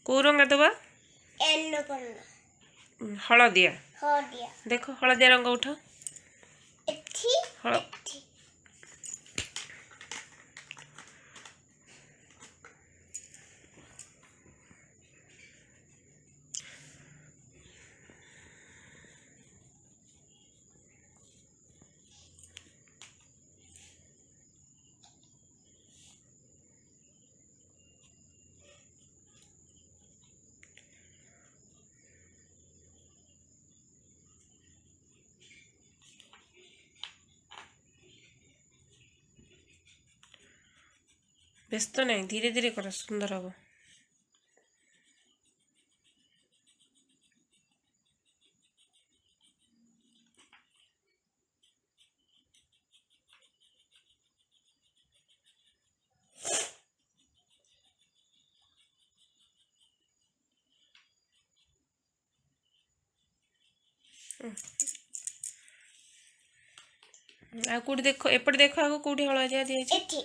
କୋଉ ରଙ୍ଗ ଦେବା? ହଳଦିଆ। ଦେଖ ହଳଦିଆ ରଙ୍ଗ ଉଠ। ବ୍ୟସ୍ତ ନାହିଁ, ଧୀରେ ଧୀରେ କର, ସୁନ୍ଦର ହବ। ଆଉ କୋଉଠି ଦେଖ, ଏପଟେ ଦେଖ, ଆଗ କୋଉଠି ହଳଦିଆ ଦିଆହେଇଛି?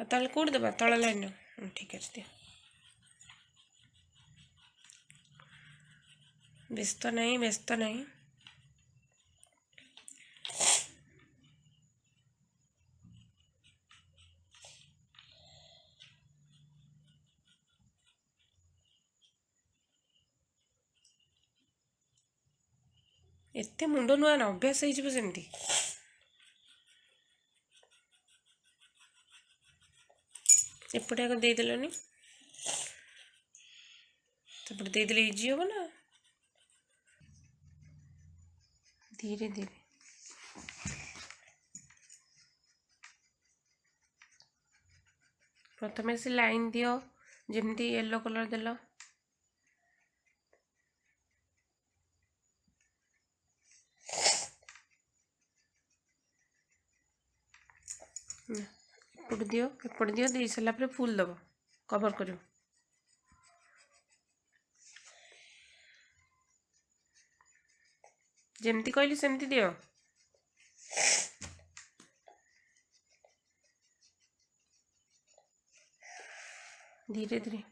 ଆଉ ତାହେଲେ କୋଉଠି ଦେବା? ତଳ ଲାଇନ୍। ଠିକ୍ ଅଛି, ଦିଅ। ବ୍ୟସ୍ତ ନାହିଁ, ବ୍ୟସ୍ତ ନାହିଁ। ଏତେ ମୁଣ୍ଡ ନୁଆ ନା, ଅଭ୍ୟାସ ହେଇଯିବ ସେମିତି। ଏପଟେ ଆଗ ଦେଇଦେଲନି, ସେପଟେ ଦେଇଦେଲେ ଇଜି ହବ ନା। ଧୀରେ ଧୀରେ। ପ୍ରଥମେ ସେ ଲାଇନ୍ ଦିଅ, ଯେମିତି ୟେଲୋ କଲର୍ ଦେଲ। ଏପଟେ ଦିଅ, ଏପଟେ ଦିଅ, ଦେଇ ସାରିଲା ପରେ ଫୁଲ୍ ଦେବ, କଭର୍ କରିବ। ଯେମିତି କହିଲି ସେମିତି ଦିଅ। ଧୀରେ ଧୀରେ।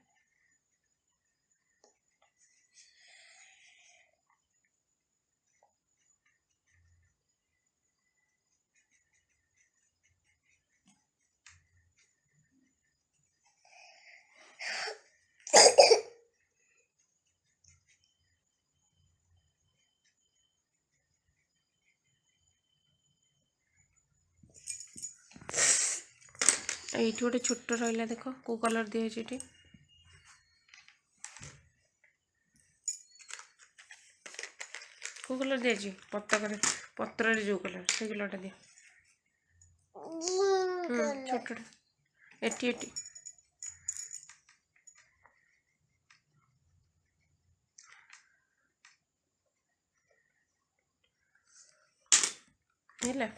এইଠି ଗୋଟେ ଛୋଟ ରହିଲା, ଦେଖ କୋଉ କଲର୍ ଦିଆହେଇଛି ଏଠି। କୋଉ କଲର୍ ଦିଆହେଇଛି? ପତାକାରେ, ପତ୍ରରେ ଯୋଉ କଲର୍, ସେଇ କଲର୍ଟା ଦିଅ। ଛୋଟଟା ଏଠି ଏଠି। ହେଲା।